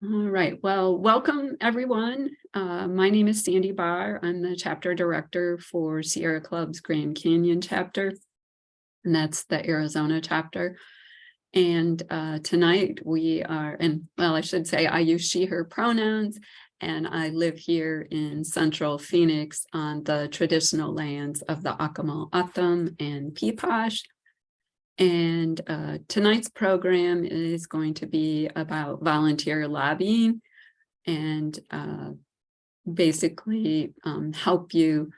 All right, well, welcome everyone. My name is Sandy Barr. I'm the chapter director for Sierra Club's Grand Canyon chapter, and that's the Arizona chapter. And tonight we are, I should say I use she, her pronouns, and I live here in central Phoenix on the traditional lands of the Accomal O'odham and Peeposh. And tonight's program is going to be about volunteer lobbying and basically help you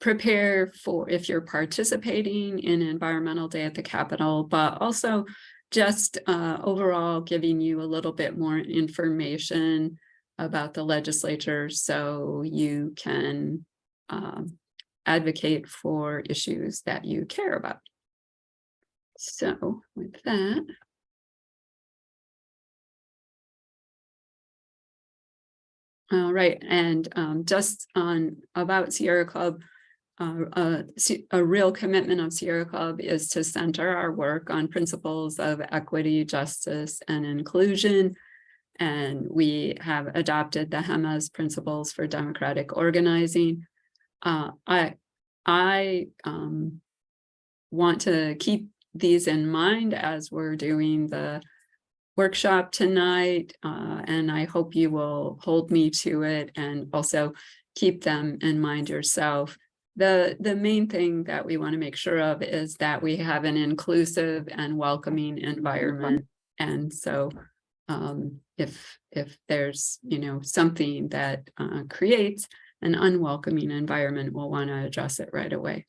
prepare for if you're participating in Environmental Day at the Capitol, but also just overall giving you a little bit more information about the legislature so you can advocate for issues that you care about. So with that, all right, and just on about Sierra Club, a real commitment of Sierra Club is to center our work on principles of equity, justice, and inclusion. And we have adopted the HEMA's principles for democratic organizing. I want to keep these in mind as we're doing the workshop tonight, and I hope you will hold me to it and also keep them in mind yourself. The main thing that we want to make sure of is that we have an inclusive and welcoming environment. And so if there's something that creates an unwelcoming environment, we'll want to address it right away.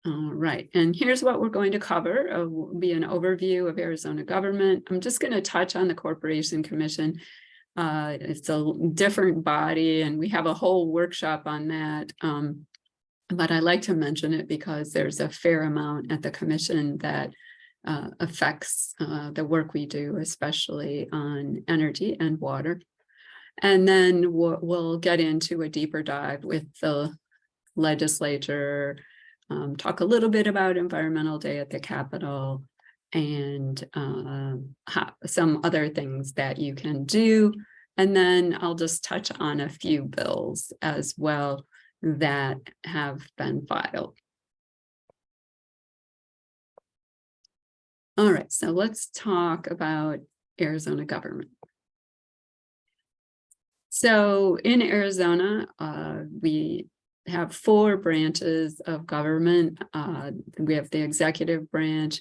All right, and here's what we're going to cover. Will be an overview of Arizona government. I'm just going to touch on the Corporation Commission. It's a different body, and we have a whole workshop on that. But I like to mention it because there's a fair amount at the commission that affects the work we do, especially on energy and water. And then we'll get into a deeper dive with the legislature, talk a little bit about Environmental Day at the Capitol, and some other things that you can do. And then I'll just touch on a few bills as well that have been filed. All right, so let's talk about Arizona government. So in Arizona, we have 4 branches of government. We have the executive branch,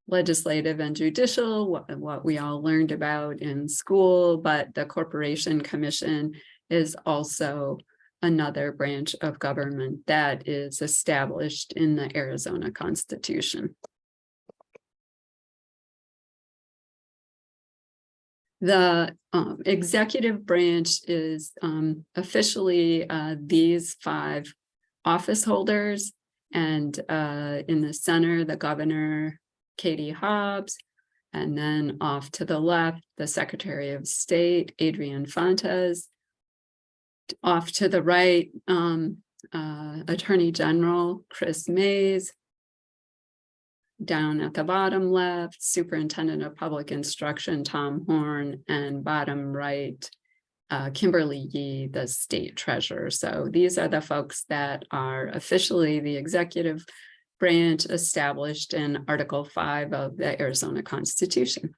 legislative, and judicial, what we all learned about in school, but the Corporation Commission is also another branch of government that is established in the Arizona Constitution. The executive branch is officially these 5 office holders, and in the center, the governor, Katie Hobbs, and then off to the left, the Secretary of State, Adrian Fontes, off to the right, Attorney General, Chris Mays, down at the bottom left, Superintendent of Public Instruction, Tom Horn, and bottom right, Kimberly Yee, the state treasurer. So these are the folks that are officially the executive branch established in Article 5 of the Arizona Constitution.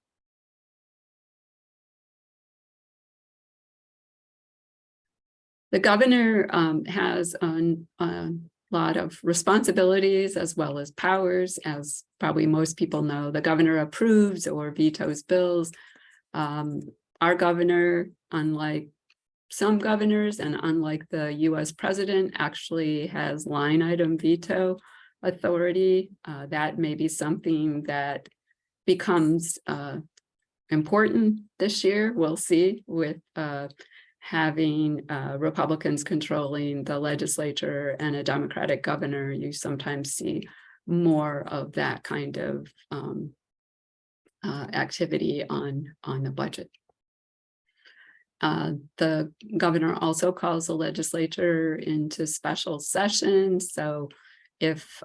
The governor has a lot of responsibilities as well as powers. As probably most people know, the governor approves or vetoes bills. Our governor, unlike some governors and unlike the US president, actually has line item veto authority. That may be something that becomes important this year. We'll see with having Republicans controlling the legislature and a Democratic governor. You sometimes see more of that kind of activity on the budget. The governor also calls the legislature into special session. So if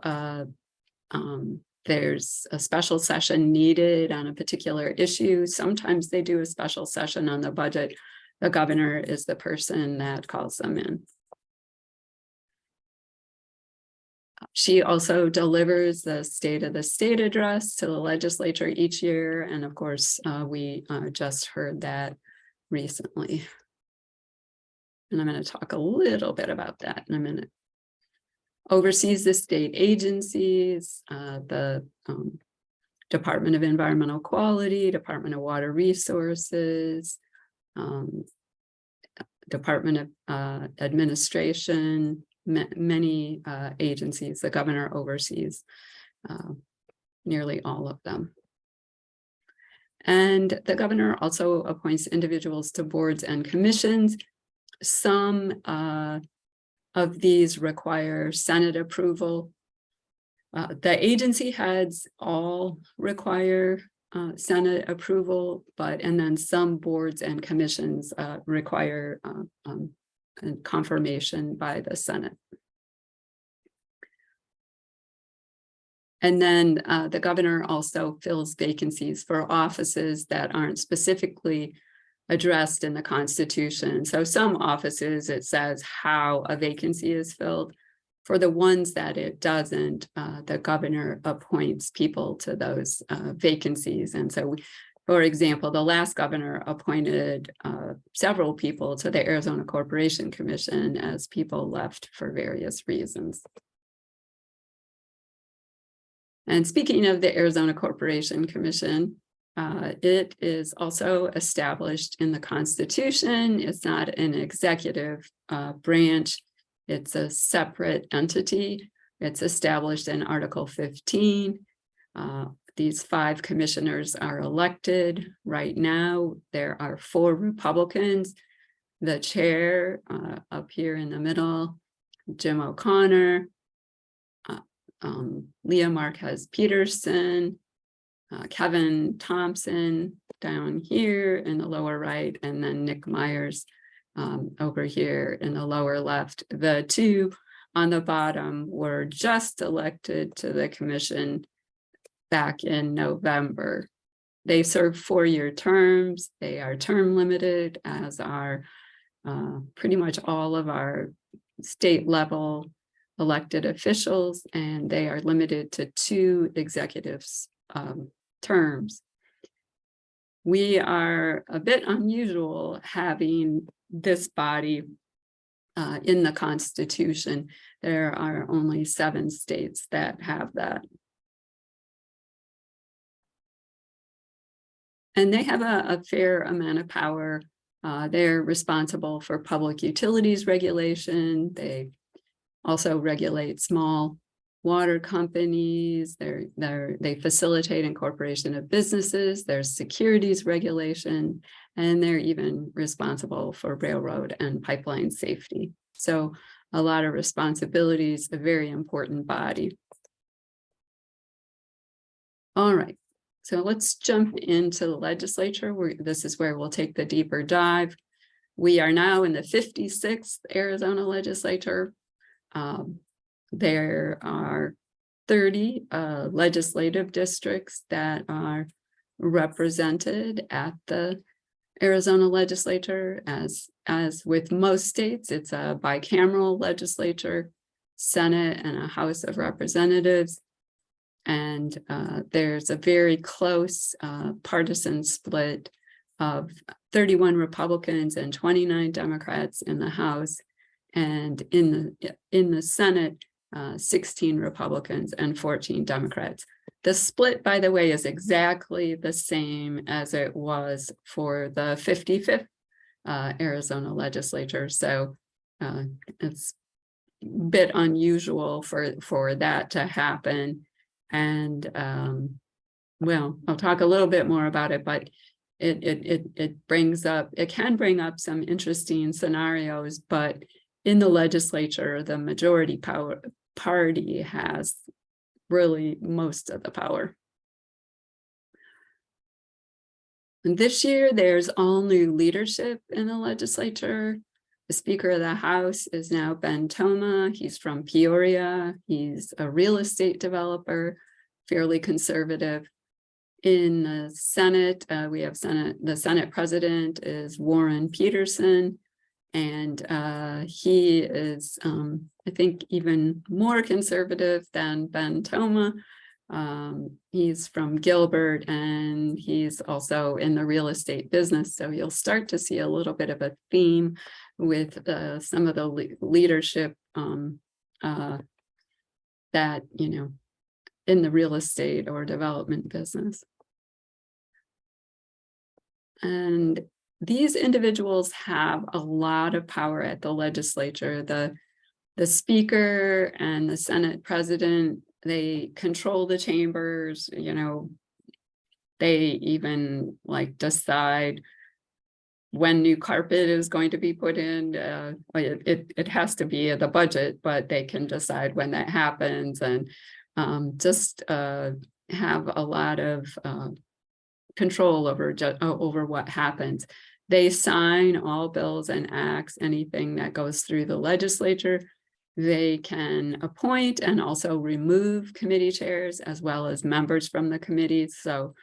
there's a special session needed on a particular issue. Sometimes they do a special session on the budget. The governor is the person that calls them in. She also delivers the State of the State address to the legislature each year. And of course, we just heard that recently. And I'm going to talk a little bit about that in a minute. Oversees the state agencies, the Department of Environmental Quality, Department of Water Resources, Department of Administration, many agencies. The governor oversees nearly all of them. And the governor also appoints individuals to boards and commissions. Some of these require Senate approval. The agency heads all require Senate approval, and then some boards and commissions require confirmation by the Senate. And then the governor also fills vacancies for offices that aren't specifically addressed in the Constitution. So some offices, it says how a vacancy is filled. For the ones that it doesn't, the governor appoints people to those vacancies. And so, for example, the last governor appointed several people to the Arizona Corporation Commission as people left for various reasons. And speaking of the Arizona Corporation Commission, it is also established in the Constitution. It's not an executive branch. It's a separate entity. It's established in Article 15. These 5 commissioners are elected. Right now, there are 4 Republicans. The chair up here in the middle, Jim O'Connor, Leah Marquez Peterson, Kevin Thompson down here in the lower right, and then Nick Myers over here in the lower left. The 2 on the bottom were just elected to the commission back in November. They serve 4-year terms. They are term limited, as are pretty much all of our state level elected officials, and they are limited to 2 executives terms. We are a bit unusual having this body in the Constitution. There are only 7 states that have that. And they have a fair amount of power. They're responsible for public utilities regulation. They also regulate small water companies. They facilitate incorporation of businesses. There's securities regulation, and they're even responsible for railroad and pipeline safety. So a lot of responsibilities, a very important body. All right, so let's jump into the legislature. This is where we'll take the deeper dive. We are now in the 56th Arizona legislature. There are 30 legislative districts that are represented at the Arizona legislature. As with most states, it's a bicameral legislature, Senate and a House of Representatives. And there's a very close partisan split of 31 Republicans and 29 Democrats in the House. And in the Senate, 16 Republicans and 14 Democrats. The split, by the way, is exactly the same as it was for the 55th Arizona legislature. So it's a bit unusual for that to happen. And well, I'll talk a little bit more about it, but it can bring up some interesting scenarios, but in the legislature, the majority party has really most of the power. And this year, there's all new leadership in the legislature. The Speaker of the House is now Ben Toma. He's from Peoria. He's a real estate developer. fairly conservative. In the Senate, we have the Senate president is Warren Peterson, and he is, I think, even more conservative than Ben Toma. He's from Gilbert, and he's also in the real estate business. So you'll start to see a little bit of a theme with some of the leadership that, you know, in the real estate or development business. And these individuals have a lot of power at the legislature. The speaker and the Senate president, they control the chambers, you know, they even like decide when new carpet is going to be put in. It has to be the budget, but they can decide when that happens, and just have a lot of control over what happens. They sign all bills and acts, anything that goes through the legislature. They can appoint and also remove committee chairs as well as members from the committees. So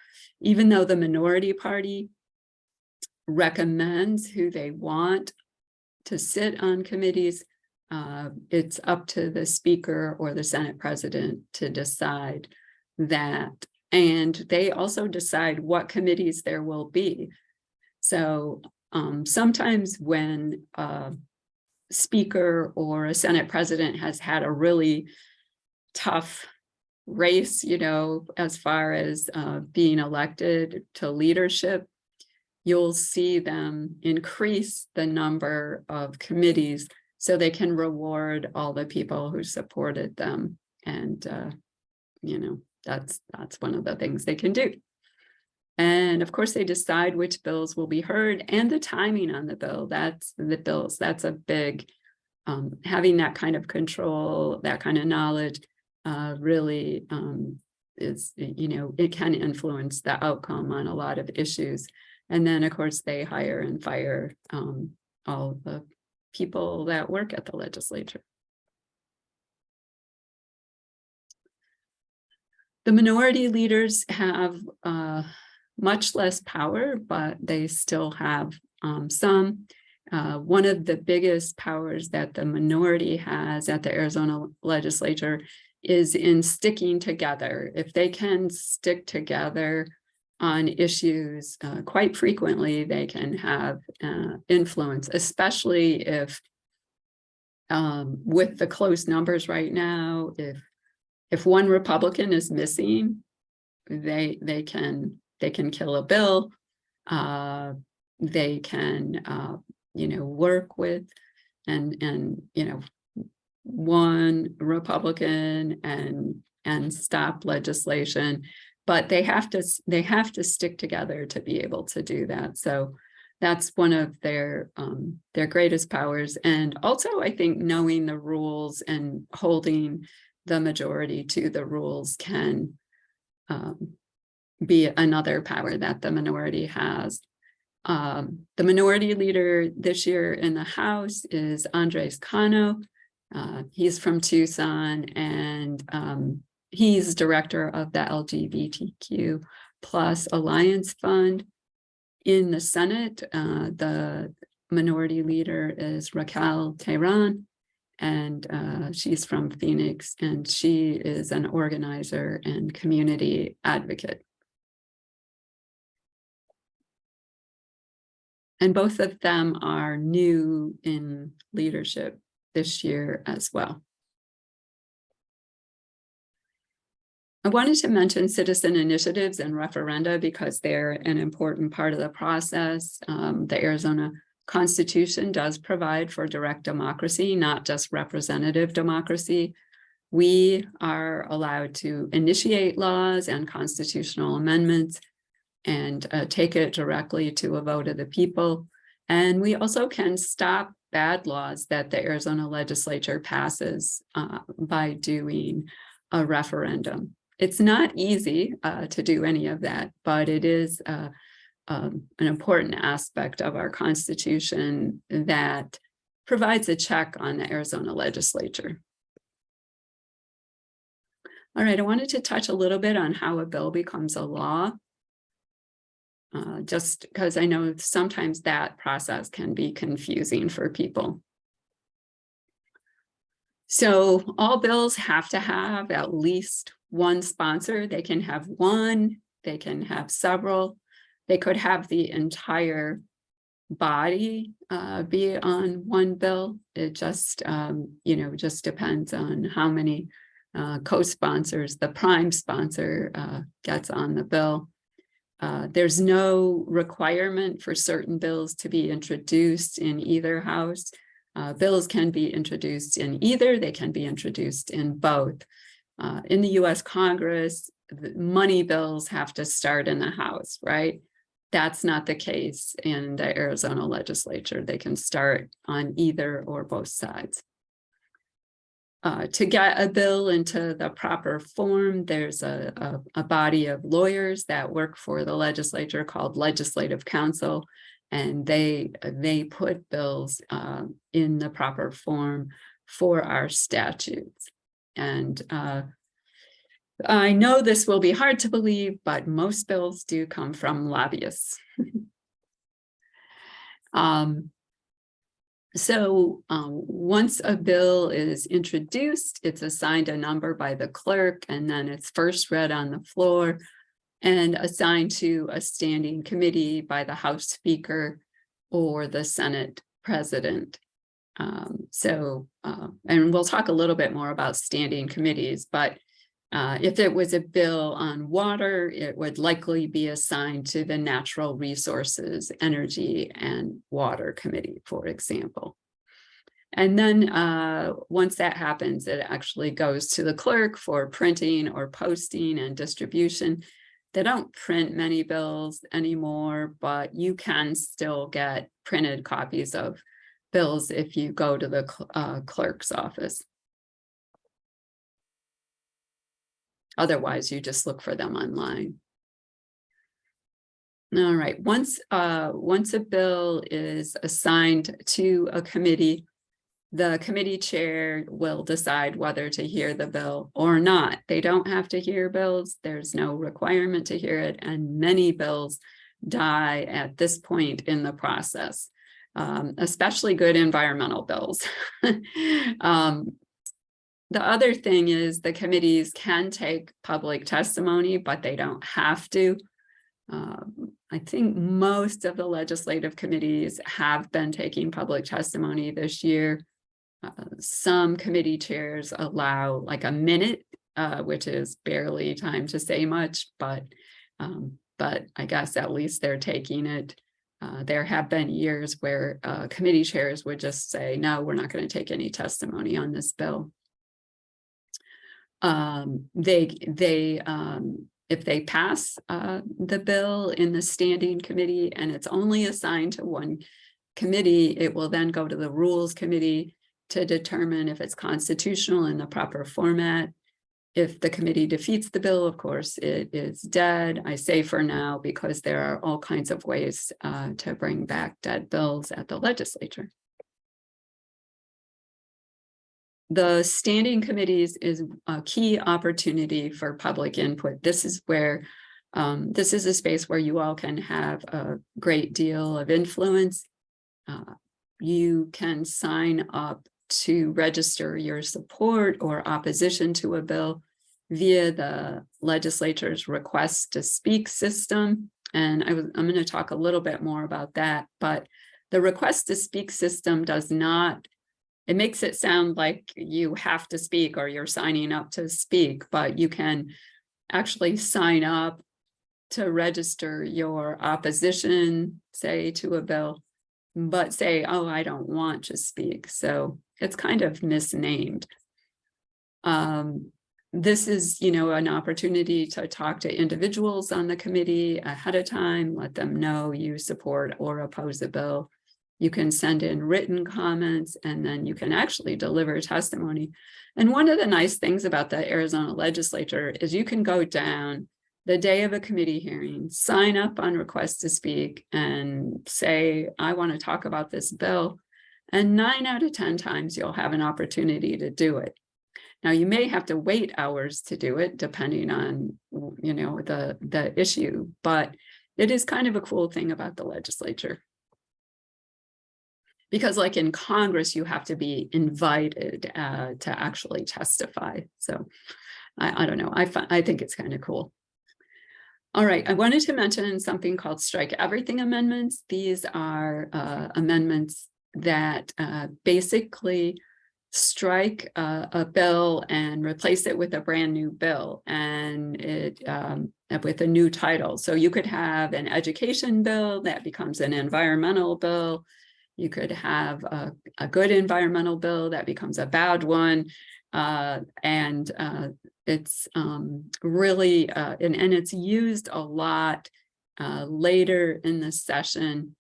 even though the minority party recommends who they want to sit on committees, it's up to the speaker or the Senate president to decide that. And they also decide what committees there will be. So sometimes when a speaker or a Senate president has had a really tough race, you know, as far as being elected to leadership, you'll see them increase the number of committees so they can reward all the people who supported them. And, you know, that's one of the things they can do. And of course, they decide which bills will be heard and the timing on the bill. That's a big, having that kind of control, that kind of knowledge really is, you know, it can influence the outcome on a lot of issues. And then, of course, they hire and fire all the people that work at the legislature. The minority leaders have much less power, but they still have some. One of the biggest powers that the minority has at the Arizona legislature is in sticking together. If they can stick together on issues, quite frequently they can have influence, especially if with the close numbers right now, if one Republican is missing, they can kill a bill. They can you know, work with and you know, one Republican and stop legislation, but they have to stick together to be able to do that. So that's one of their greatest powers. And also, I think knowing the rules and holding the majority to the rules can be another power that the minority has. The minority leader this year in the House is Andres Cano. He's from Tucson, and he's director of the LGBTQ+ Alliance Fund. In the Senate, the minority leader is Raquel Tehran, and she's from Phoenix, and she is an organizer and community advocate. And both of them are new in leadership this year as well. I wanted to mention citizen initiatives and referenda because they're an important part of the process. The Arizona Constitution does provide for direct democracy, not just representative democracy. We are allowed to initiate laws and constitutional amendments and take it directly to a vote of the people. And we also can stop bad laws that the Arizona legislature passes by doing a referendum. It's not easy to do any of that, but it is an important aspect of our Constitution that provides a check on the Arizona legislature. All right, I wanted to touch a little bit on how a bill becomes a law, just because I know sometimes that process can be confusing for people. So all bills have to have at least one sponsor. They can have one, they can have several, they could have the entire body be on one bill. It just, just depends on how many co-sponsors the prime sponsor gets on the bill. There's no requirement for certain bills to be introduced in either house. Bills can be introduced in either, they can be introduced in both. In the US Congress, the money bills have to start in the House, right? That's not the case in the Arizona Legislature. They can start on either or both sides. To get a bill into the proper form, there's a body of lawyers that work for the legislature called Legislative Council, and they put bills in the proper form for our statutes. And I know this will be hard to believe, but most bills do come from lobbyists. So once a bill is introduced, it's assigned a number by the clerk, and then it's first read on the floor and assigned to a standing committee by the House Speaker or the Senate President. And we'll talk a little bit more about standing committees, but if it was a bill on water, it would likely be assigned to the Natural Resources, Energy, and Water Committee, for example. And then once that happens, it actually goes to the clerk for printing or posting and distribution. They don't print many bills anymore, but you can still get printed copies of bills if you go to the clerk's office. Otherwise, you just look for them online. All right, once a bill is assigned to a committee, the committee chair will decide whether to hear the bill or not. They don't have to hear bills. There's no requirement to hear it, and many bills die at this point in the process, especially good environmental bills. The other thing is the committees can take public testimony, but they don't have to. I think most of the legislative committees have been taking public testimony this year. Some committee chairs allow like a minute, which is barely time to say much, but I guess at least they're taking it. There have been years where committee chairs would just say, no, we're not going to take any testimony on this bill. If they pass the bill in the standing committee and it's only assigned to one committee, it will then go to the Rules Committee to determine if it's constitutional in the proper format. If the committee defeats the bill, of course, it is dead. I say for now because there are all kinds of ways to bring back dead bills at the legislature. The standing committees is a key opportunity for public input. This is where, this is a space where you all can have a great deal of influence. You can sign up to register your support or opposition to a bill via the legislature's request to speak system. And I'm going to talk a little bit more about that, but the request to speak system does not, it makes it sound like you have to speak or you're signing up to speak, but you can actually sign up to register your opposition, say, to a bill, but say, oh, I don't want to speak. So it's kind of misnamed. This is, an opportunity to talk to individuals on the committee ahead of time, let them know you support or oppose a bill. You can send in written comments, and then you can actually deliver testimony. And one of the nice things about the Arizona Legislature is you can go down the day of a committee hearing, sign up on request to speak, and say, I want to talk about this bill. And 9 out of 10 times you'll have an opportunity to do it. Now, you may have to wait hours to do it, depending on, you know, the issue, but it is kind of a cool thing about the legislature. Because like in Congress, you have to be invited to actually testify. So I don't know, I think it's kind of cool. All right, I wanted to mention something called strike everything amendments. These are amendments that basically strike a bill and replace it with a brand new bill, and it with a new title. So you could have an education bill that becomes an environmental bill. You could have a good environmental bill that becomes a bad one. It's really, and it's used a lot later in the session,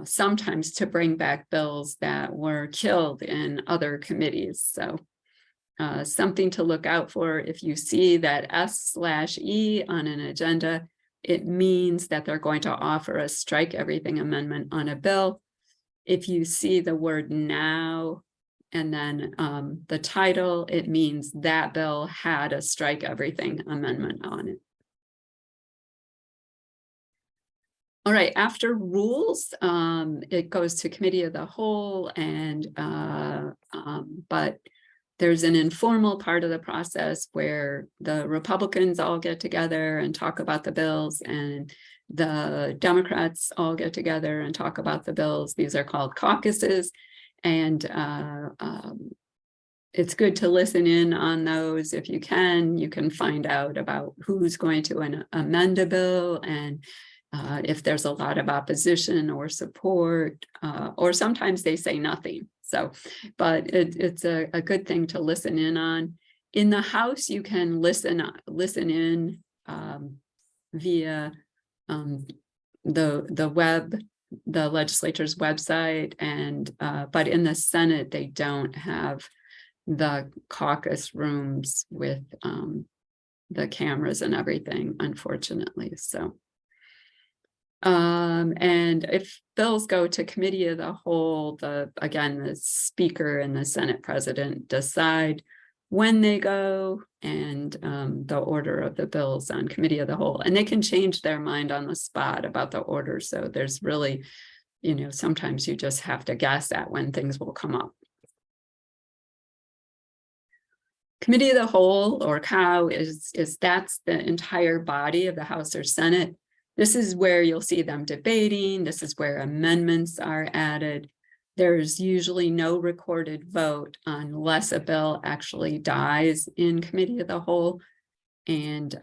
sometimes to bring back bills that were killed in other committees. So something to look out for. If you see that S/E on an agenda, it means that they're going to offer a strike everything amendment on a bill. If you see the word now and then the title, it means that bill had a strike everything amendment on it. All right, after rules, it goes to committee of the whole, and but there's an informal part of the process where the Republicans all get together and talk about the bills, and the Democrats all get together and talk about the bills. These are called caucuses, and it's good to listen in on those if you can. You can find out about who's going to amend a bill, and if there's a lot of opposition or support, or sometimes they say nothing. So, but it's a good thing to listen in on. In the House, you can listen in via the web, the legislature's website, and but in the Senate, they don't have the caucus rooms with the cameras and everything, unfortunately. So. And if bills go to committee of the whole, again, the Speaker and the Senate President decide when they go and the order of the bills on committee of the whole, and they can change their mind on the spot about the order. So there's really, you know, sometimes you just have to guess at when things will come up. Committee of the whole, or COW, that's the entire body of the House or Senate. This is where you'll see them debating. This is where amendments are added. There's usually no recorded vote unless a bill actually dies in committee of the whole. And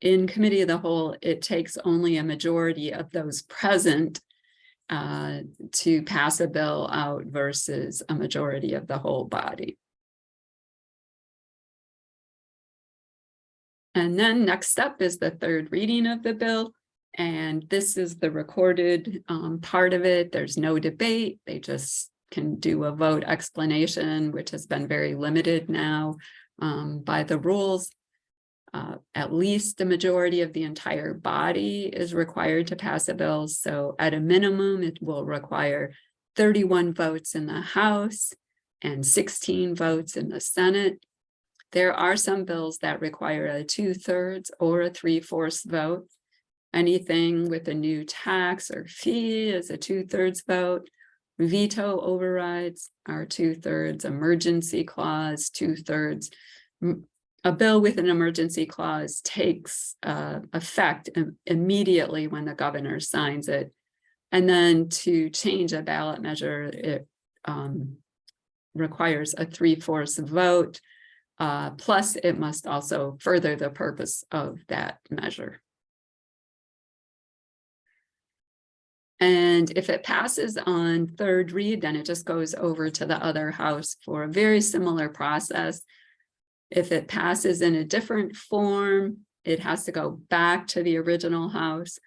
in committee of the whole, it takes only a majority of those present to pass a bill out versus a majority of the whole body. And then next up is the third reading of the bill. And this is the recorded part of it. There's no debate. They just can do a vote explanation, which has been very limited now by the rules. At least the majority of the entire body is required to pass a bill. So at a minimum, it will require 31 votes in the House and 16 votes in the Senate. There are some bills that require a 2/3 or a 3/4 vote. Anything with a new tax or fee is a 2/3 vote. Veto overrides are 2/3. Emergency clause, 2/3. A bill with an emergency clause takes effect immediately when the governor signs it. And then to change a ballot measure, it requires a 3/4 vote. Plus, it must also further the purpose of that measure. And if it passes on third read, then it just goes over to the other house for a very similar process. If it passes in a different form, it has to go back to the original house,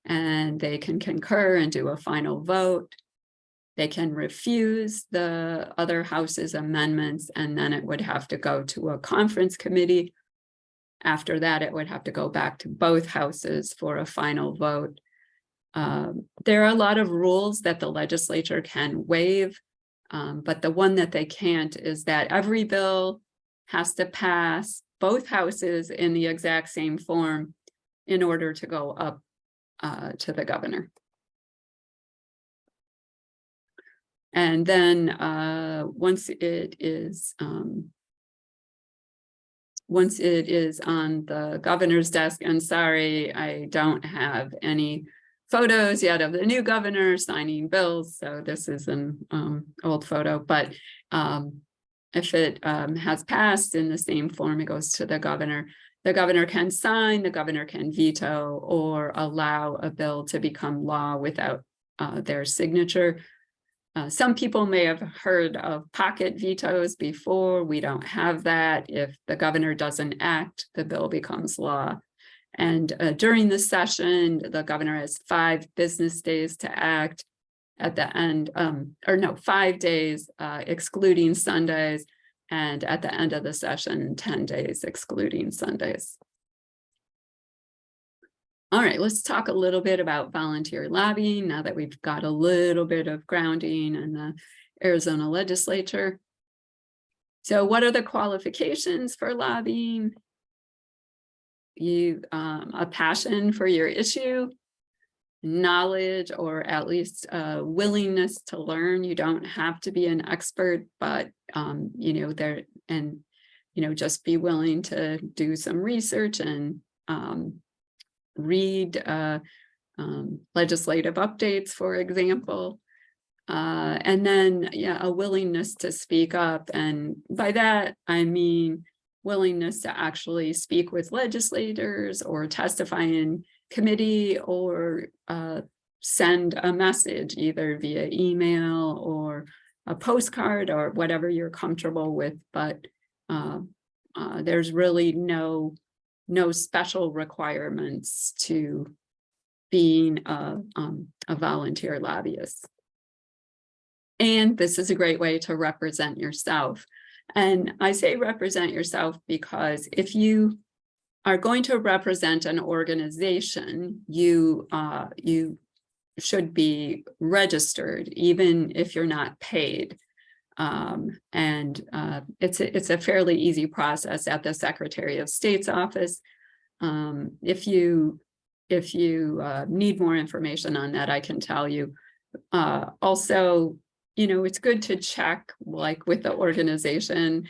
and they can concur and do a final vote. They can refuse the other house's amendments, and then it would have to go to a conference committee. After that, it would have to go back to both houses for a final vote. There are a lot of rules that the legislature can waive, but the one that they can't is that every bill has to pass both houses in the exact same form in order to go up to the governor. And then once it is on the governor's desk, and sorry, I don't have any photos yet of the new governor signing bills, so this is an old photo, but if it has passed in the same form, it goes to the governor. The governor can sign, the governor can veto, or allow a bill to become law without their signature. Some people may have heard of pocket vetoes before. We don't have that. If the governor doesn't act, the bill becomes law. And during the session, the governor has 5 business days to act. At the end, 5 days excluding Sundays, and at the end of the session, 10 days excluding Sundays. All right, let's talk a little bit about volunteer lobbying now that we've got a little bit of grounding in the Arizona Legislature. So what are the qualifications for lobbying? A passion for your issue, knowledge, or at least willingness to learn. You don't have to be an expert, but just be willing to do some research and read legislative updates, for example, and then a willingness to speak up. And by that I mean willingness to actually speak with legislators or testify in committee, or send a message either via email or a postcard or whatever you're comfortable with. But there's really no special requirements to being a volunteer lobbyist. And this is a great way to represent yourself. And I say represent yourself because if you are going to represent an organization, you should be registered, even if you're not paid. It's a fairly easy process at the Secretary of State's office. If you need more information on that, I can tell you. Also, it's good to check, like, with the organization,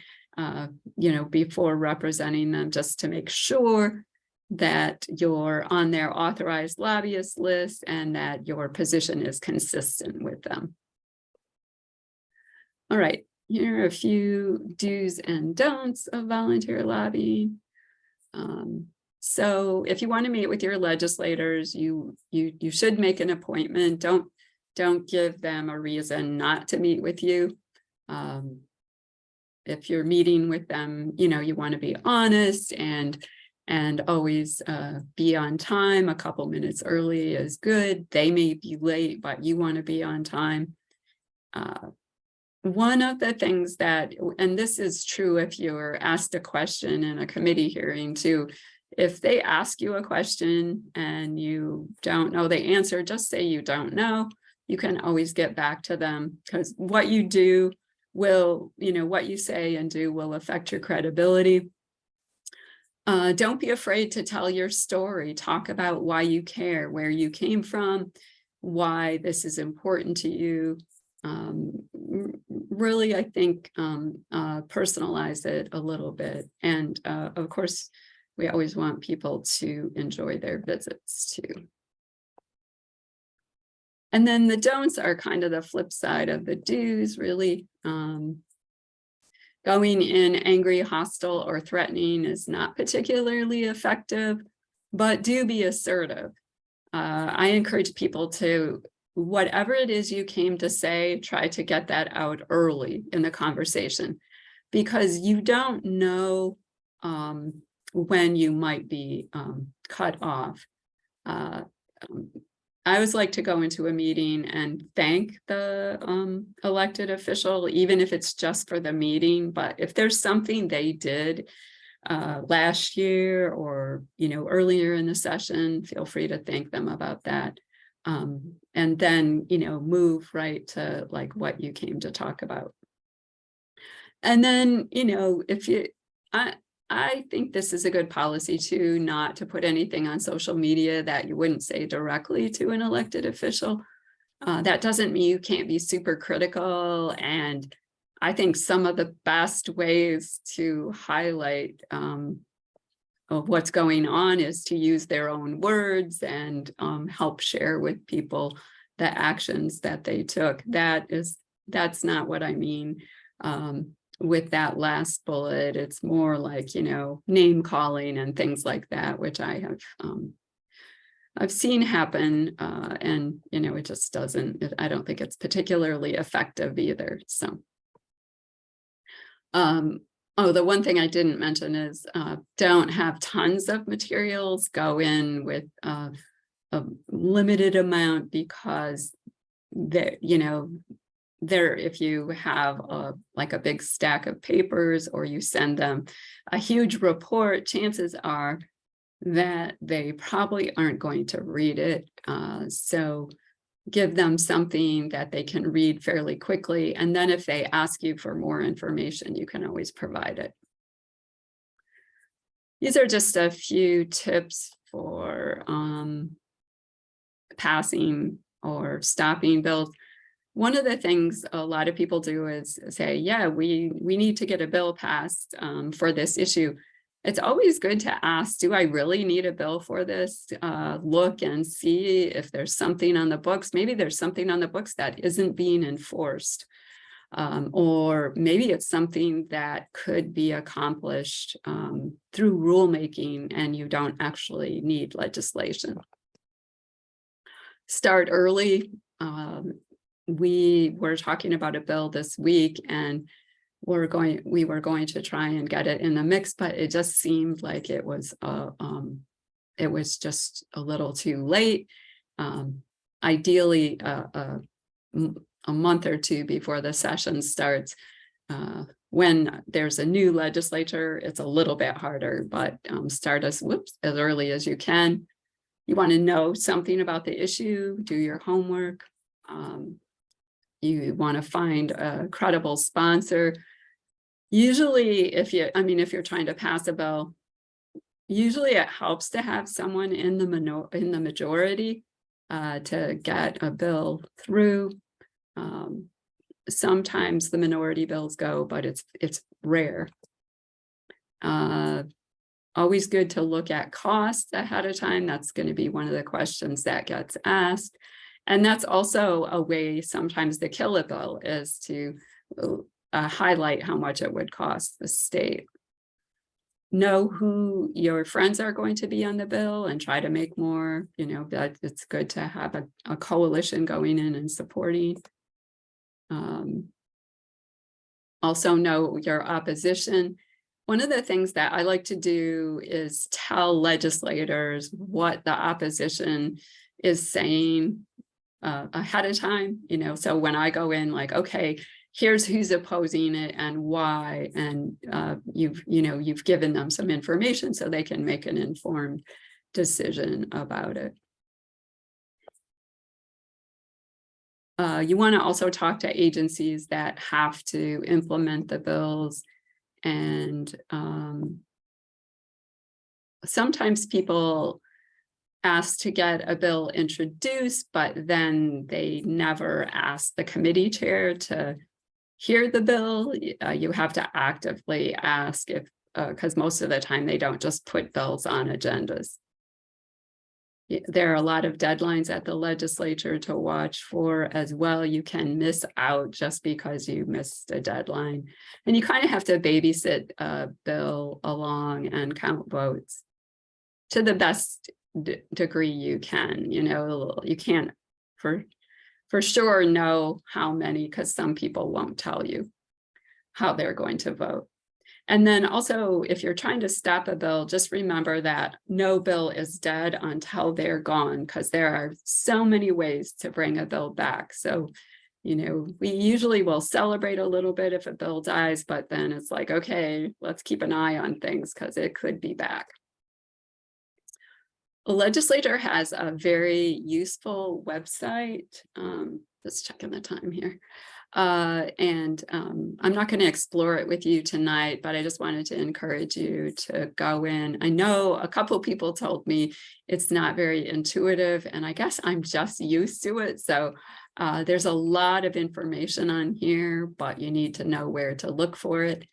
before representing them, just to make sure that you're on their authorized lobbyist list and that your position is consistent with them. All right, here are a few do's and don'ts of volunteer lobbying. So if you want to meet with your legislators, you should make an appointment. Don't give them a reason not to meet with you. If you're meeting with them, you want to be honest and always be on time. A couple minutes early is good. They may be late, but you want to be on time. One of the things that, and this is true if you're asked a question in a committee hearing too, if they ask you a question and you don't know the answer, just say you don't know. You can always get back to them, because what you do will, what you say and do will affect your credibility. Don't be afraid to tell your story. Talk about why you care, where you came from, why this is important to you. Really, I think, personalize it a little bit. And of course, we always want people to enjoy their visits too. And then the don'ts are kind of the flip side of the do's, really. Going in angry, hostile, or threatening is not particularly effective, but do be assertive. I encourage people to, whatever it is you came to say, try to get that out early in the conversation, because you don't know when you might be cut off. I always like to go into a meeting and thank the elected official, even if it's just for the meeting. But if there's something they did last year or earlier in the session, feel free to thank them about that. And then move right to like what you came to talk about. And then if I think this is a good policy too, not to put anything on social media that you wouldn't say directly to an elected official. That doesn't mean you can't be super critical. And I think some of the best ways to highlight of what's going on is to use their own words and help share with people the actions that they took. That's not what I mean with that last bullet. It's more like, name calling and things like that, which I have I've seen happen, and it just doesn't. I don't think it's particularly effective either. So. Oh, the one thing I didn't mention is don't have tons of materials. Go in with a limited amount, because if you have like a big stack of papers, or you send them a huge report, chances are that they probably aren't going to read it. So give them something that they can read fairly quickly. And then if they ask you for more information, you can always provide it. These are just a few tips for passing or stopping bills. One of the things a lot of people do is say, yeah, we need to get a bill passed for this issue. It's always good to ask, do I really need a bill for this? Look and see if there's something on the books. Maybe there's something on the books that isn't being enforced. Or maybe it's something that could be accomplished through rulemaking, and you don't actually need legislation. Start early. We were talking about a bill this week, and we were going to try and get it in the mix, but it just seemed like it was just a little too late. Ideally, a month or two before the session starts. When there's a new legislature, it's a little bit harder, but start as early as you can. You want to know something about the issue, do your homework. You want to find a credible sponsor. Usually, if you're trying to pass a bill, usually it helps to have someone in the majority to get a bill through. Sometimes the minority bills go, but it's rare. Always good to look at costs ahead of time. That's going to be one of the questions that gets asked. And that's also a way sometimes to kill a bill, is to highlight how much it would cost the state. Know who your friends are going to be on the bill and try to make more. That it's good to have a coalition going in and supporting. Also know your opposition. One of the things that I like to do is tell legislators what the opposition is saying ahead of time. So when I go in, like, okay, here's who's opposing it and why, and you've given them some information so they can make an informed decision about it. You want to also talk to agencies that have to implement the bills, and sometimes people ask to get a bill introduced, but then they never ask the committee chair to hear the bill. You have to actively ask, because most of the time they don't just put bills on agendas. There are a lot of deadlines at the legislature to watch for as well. You can miss out just because you missed a deadline. And you kind of have to babysit a bill along and count votes to the best degree you can. You can't for sure know how many, because some people won't tell you how they're going to vote. And then also, if you're trying to stop a bill, just remember that no bill is dead until they're gone, because there are so many ways to bring a bill back. So, we usually will celebrate a little bit if a bill dies, but then it's like, okay, let's keep an eye on things because it could be back. The legislature has a very useful website. Just checking the time here. I'm not going to explore it with you tonight, but I just wanted to encourage you to go in. I know a couple people told me it's not very intuitive, and I guess I'm just used to it. So there's a lot of information on here, but you need to know where to look for it.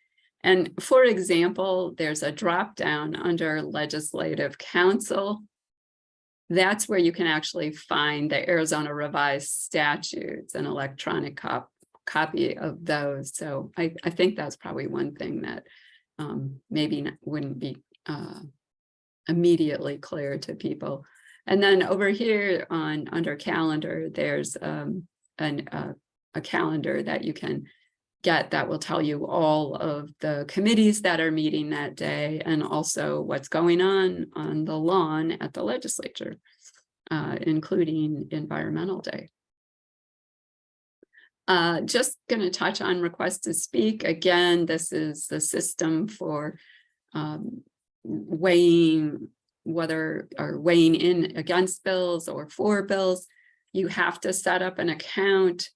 And for example, there's a drop down under Legislative Council. That's where you can actually find the Arizona Revised Statutes, an electronic copy of those. So I think that's probably one thing that maybe wouldn't be immediately clear to people. And then over here under calendar, there's a calendar that you can get that will tell you all of the committees that are meeting that day, and also what's going on the lawn at the legislature, including Environmental Day. Just going to touch on request to speak. Again, this is the system for weighing in against bills or for bills. You have to set up an account,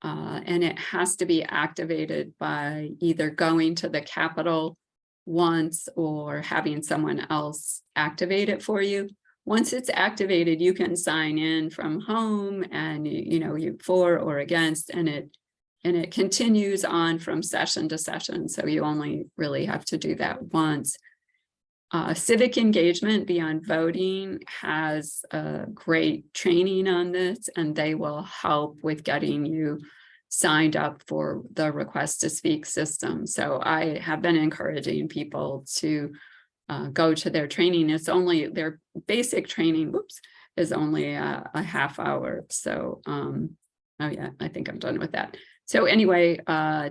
and it has to be activated by either going to the Capitol once or having someone else activate it for you. Once it's activated, you can sign in from home, and you for or against, and it continues on from session to session. So you only really have to do that once. Civic engagement beyond voting has great training on this, and they will help with getting you signed up for the request to speak system. So I have been encouraging people to go to their training. It's only their basic training, is only a half hour. So, oh yeah, I think I'm done with that. So anyway,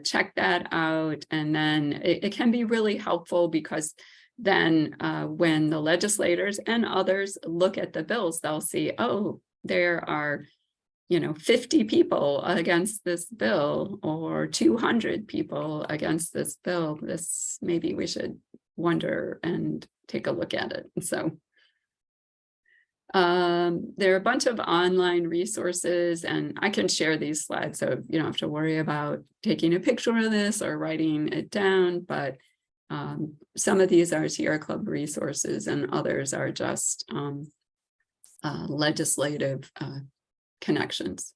check that out. And then it can be really helpful, because then when the legislators and others look at the bills, they'll see, oh, there are 50 people against this bill, or 200 people against this bill. This, maybe we should wonder and take a look at it. So there are a bunch of online resources, and I can share these slides, so you don't have to worry about taking a picture of this or writing it down. But some of these are Sierra Club resources, and others are just legislative connections.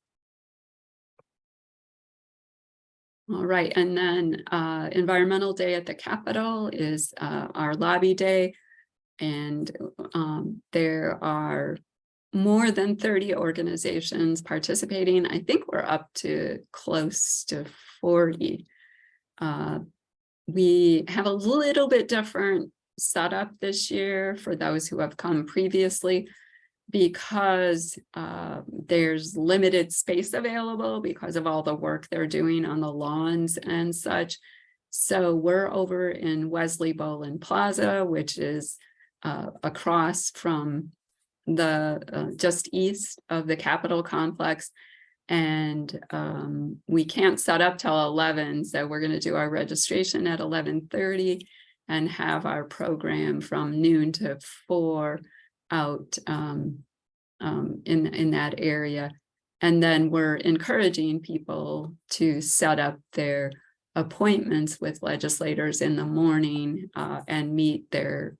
All right, and then Environmental Day at the Capitol is our lobby day, and there are more than 30 organizations participating. I think we're up to close to 40. We have a little bit different setup this year for those who have come previously, because there's limited space available because of all the work they're doing on the lawns and such. So we're over in Wesley Bolin Plaza, which is across from the just east of the Capitol complex. And we can't set up till 11. So we're going to do our registration at 11:30 and have our program from noon to 4 out in that area. And then we're encouraging people to set up their appointments with legislators in the morning and meet their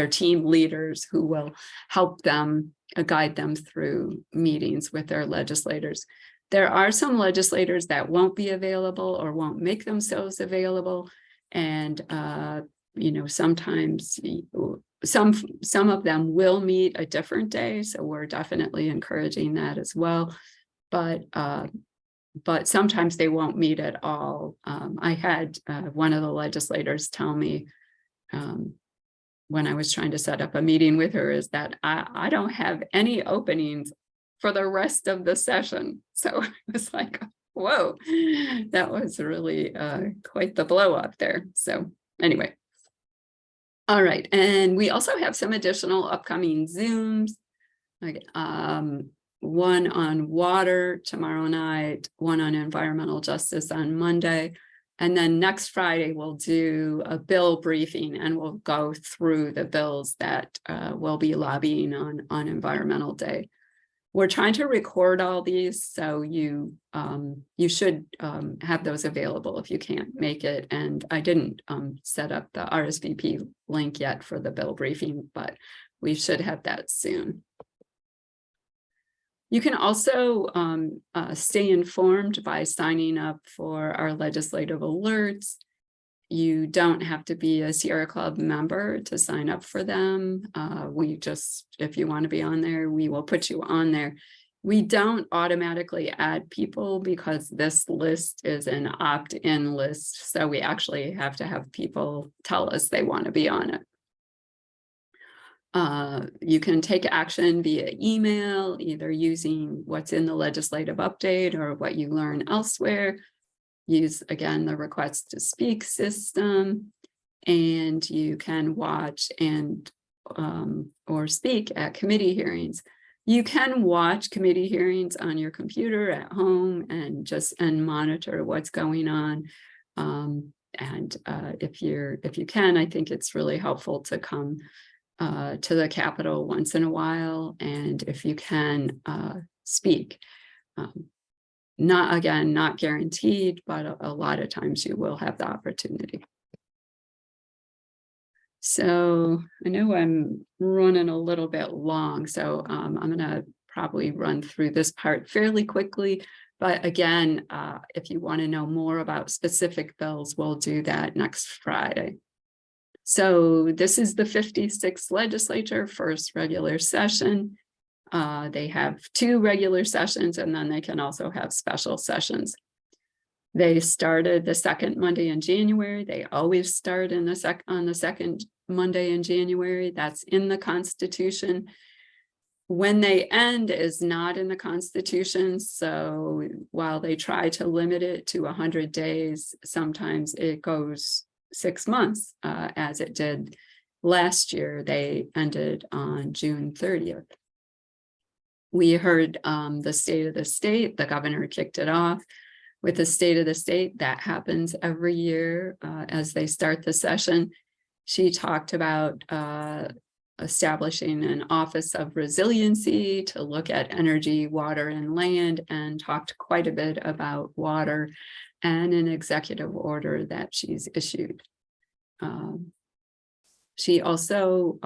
team leaders, who will help them guide them through meetings with their legislators. There are some legislators that won't be available or won't make themselves available, and sometimes some of them will meet a different day, so we're definitely encouraging that as well. But sometimes they won't meet at all. I had one of the legislators tell me when I was trying to set up a meeting with her, is that I don't have any openings for the rest of the session. So I was like, whoa, that was really quite the blow up there. So anyway. All right, and we also have some additional upcoming Zooms, one on water tomorrow night, one on environmental justice on Monday, and then next Friday we'll do a bill briefing, and we'll go through the bills that we'll be lobbying on Environmental Day. We're trying to record all these, so you should have those available if you can't make it. And I didn't set up the RSVP link yet for the bill briefing, but we should have that soon. You can also stay informed by signing up for our legislative alerts. You don't have to be a Sierra Club member to sign up for them. If you want to be on there, we will put you on there. We don't automatically add people because this list is an opt-in list. So we actually have to have people tell us they want to be on it. You can take action via email, either using what's in the legislative update or what you learn elsewhere. Use, again, the request to speak system, and you can watch and or speak at committee hearings. You can watch committee hearings on your computer at home and monitor what's going on. If you can, I think it's really helpful to come to the Capitol once in a while, and if you can, speak. Not guaranteed, but a lot of times you will have the opportunity. So I know I'm running a little bit long, so I'm going to probably run through this part fairly quickly. But again, if you want to know more about specific bills, we'll do that next Friday. So this is the 56th legislature, first regular session. They have 2 regular sessions, and then they can also have special sessions. They started the second Monday in January. They always start on the second Monday in January. That's in the Constitution. When they end is not in the Constitution. So while they try to limit it to 100 days, sometimes it goes 6 months, as it did last year. They ended on June 30th. We heard the state of the state. The governor kicked it off with the state of the state. That happens every year as they start the session. She talked about establishing an Office of Resiliency to look at energy, water, and land, and talked quite a bit about water and an executive order that she's issued. She also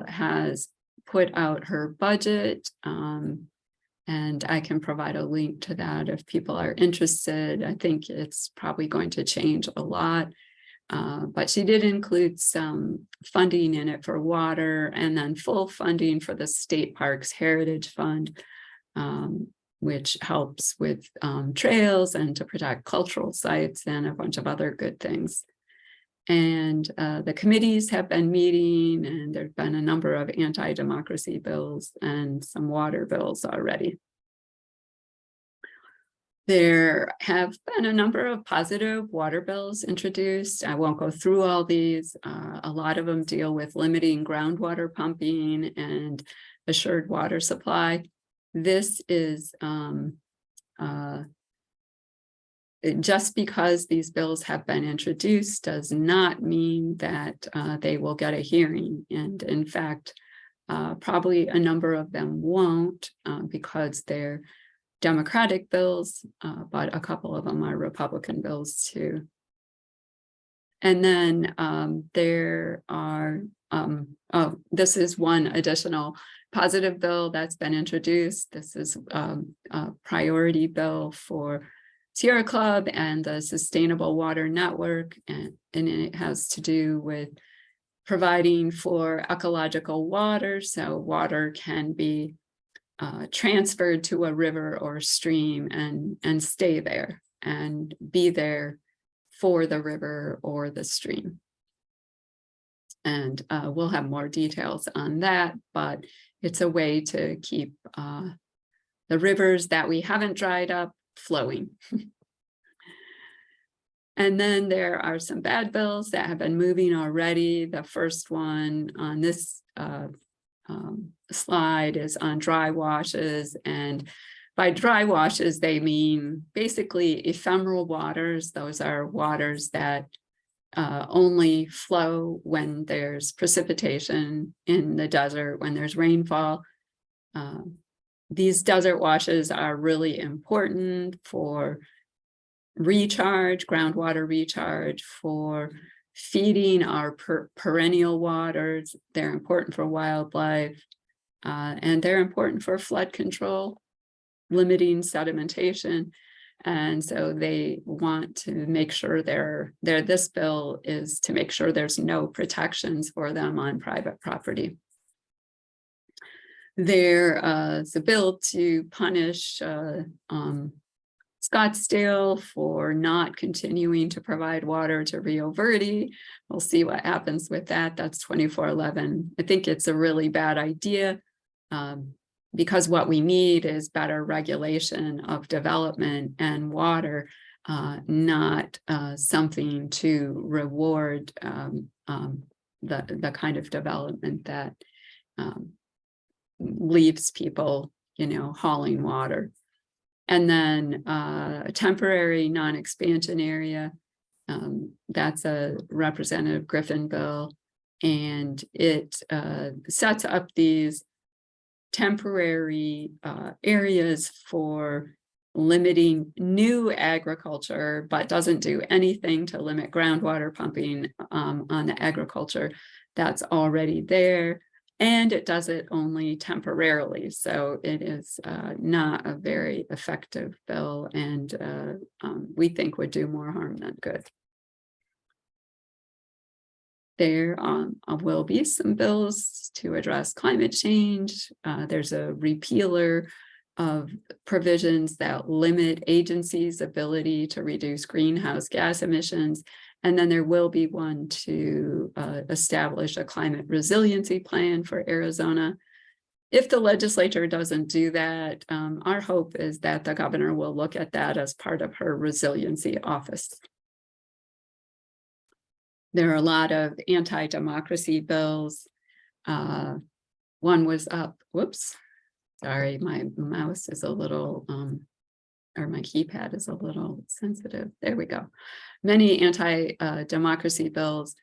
has put out her budget, and I can provide a link to that if people are interested. I think it's probably going to change a lot, but she did include some funding in it for water, and then full funding for the State Parks Heritage Fund, which helps with trails and to protect cultural sites and a bunch of other good things. And the committees have been meeting, and there've been a number of anti-democracy bills and some water bills already. There have been a number of positive water bills introduced. I won't go through all these. A lot of them deal with limiting groundwater pumping and assured water supply. This is just because these bills have been introduced does not mean that they will get a hearing. And in fact, probably a number of them won't because they're Democratic bills, but a couple of them are Republican bills too. And then there are, this is one additional positive bill that's been introduced. This is a priority bill for Sierra Club and the Sustainable Water Network, and it has to do with providing for ecological water, so water can be transferred to a river or stream and stay there and be there for the river or the stream. And we'll have more details on that, but it's a way to keep the rivers that we haven't dried up flowing. And then there are some bad bills that have been moving already. The first one on this slide is on dry washes, and by dry washes they mean basically ephemeral waters. Those are waters that only flow when there's precipitation in the desert, when there's rainfall. these desert washes are really important for recharge, groundwater recharge, for feeding our perennial waters. They're important for wildlife, and they're important for flood control, limiting sedimentation. And so they want to make sure this bill is to make sure there's no protections for them on private property. There's a bill to punish Scottsdale for not continuing to provide water to Rio Verde. We'll see what happens with that. That's 2411. I think it's a really bad idea because what we need is better regulation of development and water, not something to reward the kind of development that leaves people, hauling water. And then a temporary non-expansion area, that's a Representative Griffin bill, and it sets up these temporary areas for limiting new agriculture, but doesn't do anything to limit groundwater pumping on the agriculture that's already there. And it does it only temporarily. So it is not a very effective bill, and we think would do more harm than good. There will be some bills to address climate change. There's a repealer of provisions that limit agencies' ability to reduce greenhouse gas emissions. And then there will be one to establish a climate resiliency plan for Arizona. If the legislature doesn't do that, our hope is that the governor will look at that as part of her resiliency office. There are a lot of anti-democracy bills. One was up, whoops, sorry, my mouse is a little, or my keypad is a little sensitive. There we go. Many anti-democracy bills.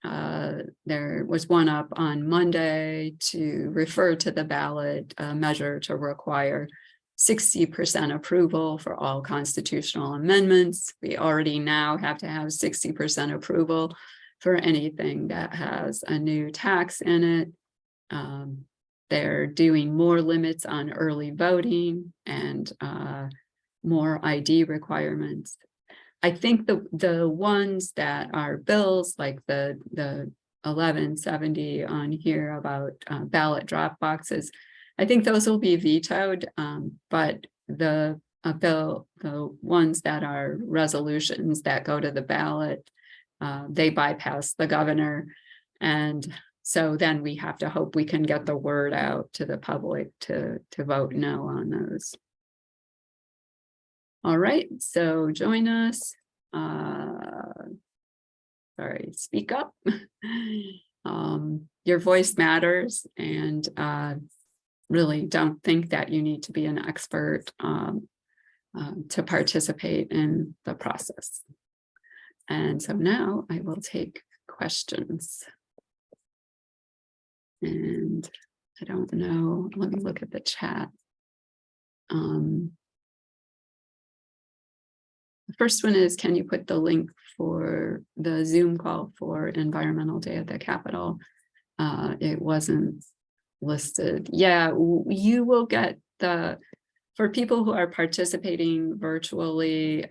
There was one up on Monday to refer to the ballot measure to require 60% approval for all constitutional amendments. We already now have to have 60% approval for anything that has a new tax in it. They're doing more limits on early voting and more ID requirements. I think the ones that are bills like the 1170 on here about ballot drop boxes, I think those will be vetoed, but the ones that are resolutions that go to the ballot, they bypass the governor. And so then we have to hope we can get the word out to the public to vote no on those. All right, so join us. Sorry, speak up. Your voice matters, and really don't think that you need to be an expert to participate in the process. And so now I will take questions. And I don't know, let me look at the chat. The first one is, can you put the link for the Zoom call for Environmental Day at the Capitol? It wasn't listed. Yeah, you will get for people who are participating virtually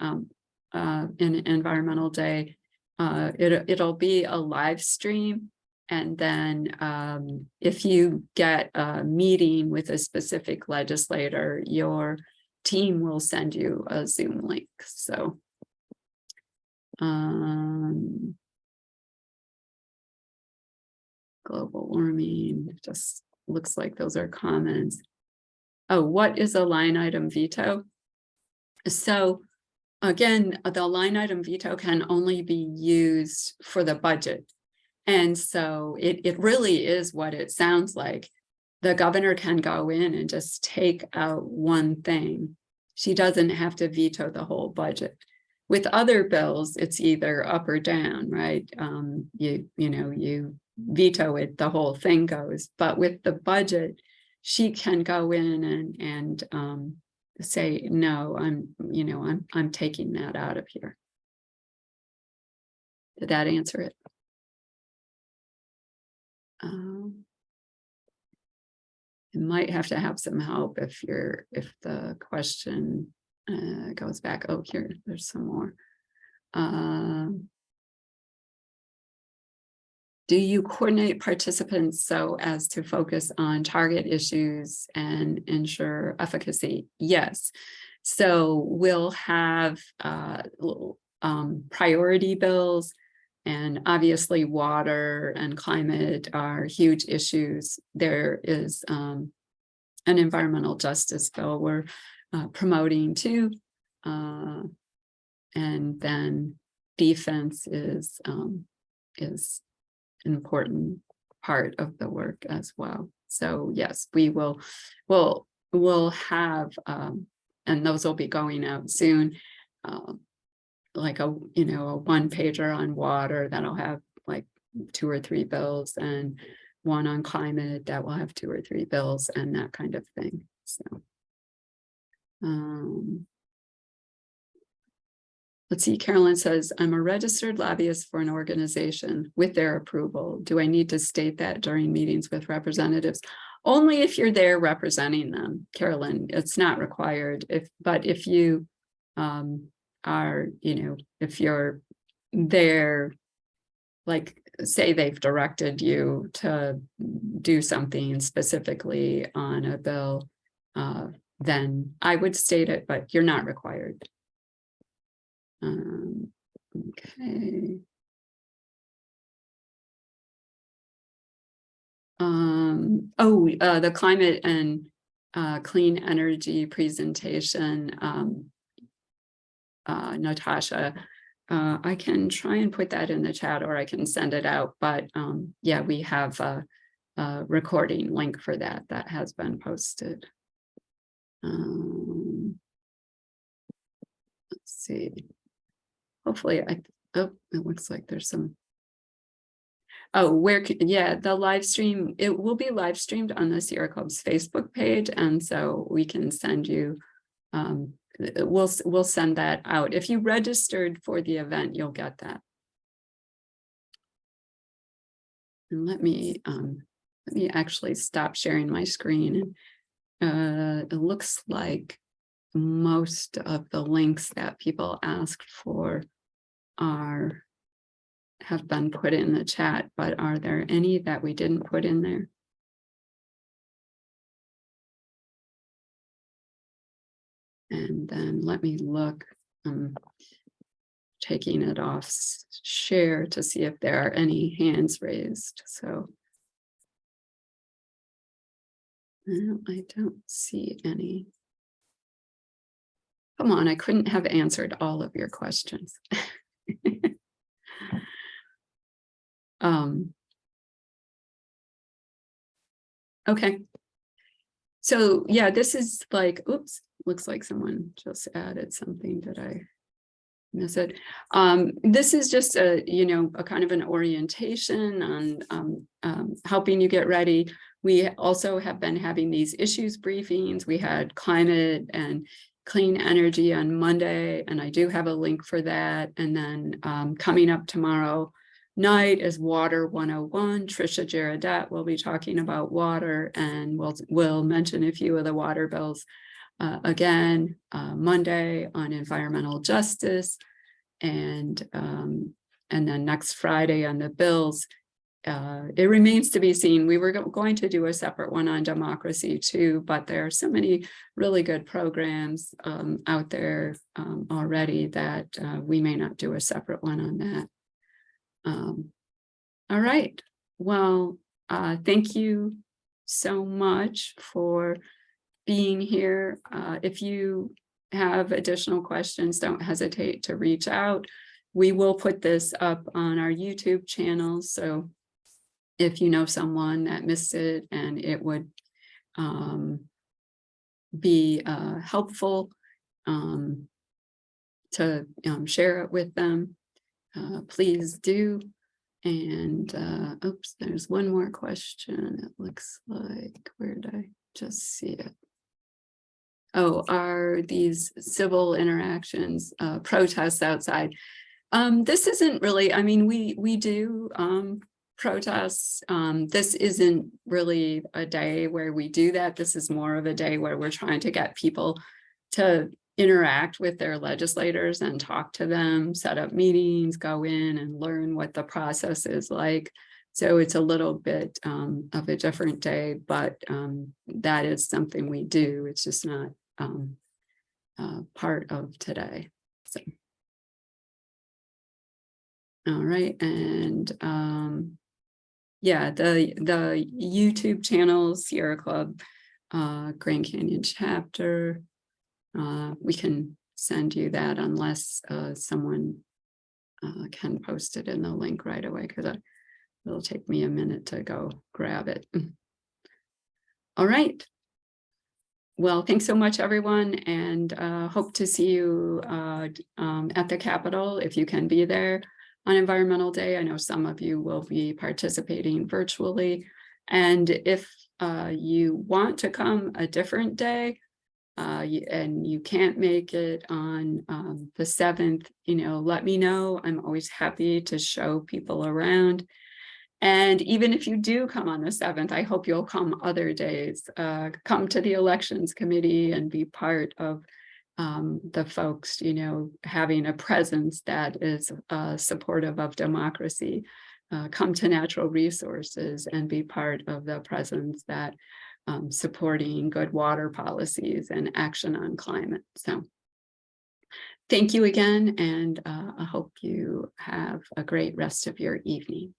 in Environmental Day, it'll be a live stream. And then if you get a meeting with a specific legislator, your team will send you a Zoom link. So global warming, just looks like those are comments. Oh, what is a line item veto? So again, the line item veto can only be used for the budget. And so it really is what it sounds like. The governor can go in and just take out one thing. She doesn't have to veto the whole budget. With other bills, it's either up or down, right? You veto it, the whole thing goes. But with the budget, she can go in and say, no, I'm taking that out of here. Did that answer it? You might have to have some help if the question goes back. Oh, here, there's some more. Do you coordinate participants so as to focus on target issues and ensure efficacy? Yes. So we'll have priority bills, and obviously water and climate are huge issues. There is an environmental justice bill we're promoting too. And then defense is an important part of the work as well. So yes, we'll have, and those will be going out soon, like a one pager on water that'll have like 2 or 3 bills, and one on climate that will have 2 or 3 bills, and that kind of thing. So let's see, Carolyn says, I'm a registered lobbyist for an organization with their approval. Do I need to state that during meetings with representatives? Only if you're there representing them, Carolyn. It's not required. But if you are, if you're there, like say they've directed you to do something specifically on a bill, then I would state it, but you're not required. Okay. The climate and clean energy presentation, Natasha, I can try and put that in the chat, or I can send it out, but yeah, we have a recording link for that has been posted. Let's see. Hopefully, it looks like there's some. Oh, the live stream, it will be live streamed on the Sierra Club's Facebook page, and so we can send you, we'll send that out. If you registered for the event, you'll get that. And let me actually stop sharing my screen. It looks like most of the links that people asked for have been put in the chat, but are there any that we didn't put in there? And then let me look. I'm taking it off share to see if there are any hands raised. So I don't see any. Come on, I couldn't have answered all of your questions. Okay. So yeah, this is like, oops, looks like someone just added something. Did I miss it? This is just a kind of an orientation on helping you get ready. We also have been having these issues briefings. We had climate and clean energy on Monday, and I do have a link for that. And then coming up tomorrow night is Water 101. Trisha Gerardette will be talking about water, and we'll mention a few of the water bills again Monday on environmental justice, and then next Friday on the bills. It remains to be seen. We were going to do a separate one on democracy too, but there are so many really good programs out there already that we may not do a separate one on that. All right. Well, thank you so much for being here. If you have additional questions, don't hesitate to reach out. We will put this up on our YouTube channel. So if you know someone that missed it and it would be helpful to share it with them, please do. And oops, there's one more question. It looks like, where did I? just see it. Oh, are these civil interactions, protests outside? This isn't really, I mean, we do protests. This isn't really a day where we do that. This is more of a day where we're trying to get people to interact with their legislators and talk to them, set up meetings, go in and learn what the process is like. So it's a little bit of a different day, but that is something we do. It's just not part of today. So. All right, and yeah, the YouTube channel, Sierra Club, Grand Canyon chapter. We can send you that unless someone can post it in the link right away, because it'll take me a minute to go grab it. All right. Well, thanks so much, everyone, and hope to see you at the Capitol if you can be there on Environmental Day. I know some of you will be participating virtually, and if you want to come a different day and you can't make it on the 7th, let me know. I'm always happy to show people around. And even if you do come on the 7th, I hope you'll come other days. Come to the elections committee and be part of the folks, having a presence that is supportive of democracy. Come to natural resources and be part of the presence that supporting good water policies and action on climate. So thank you again, and I hope you have a great rest of your evening.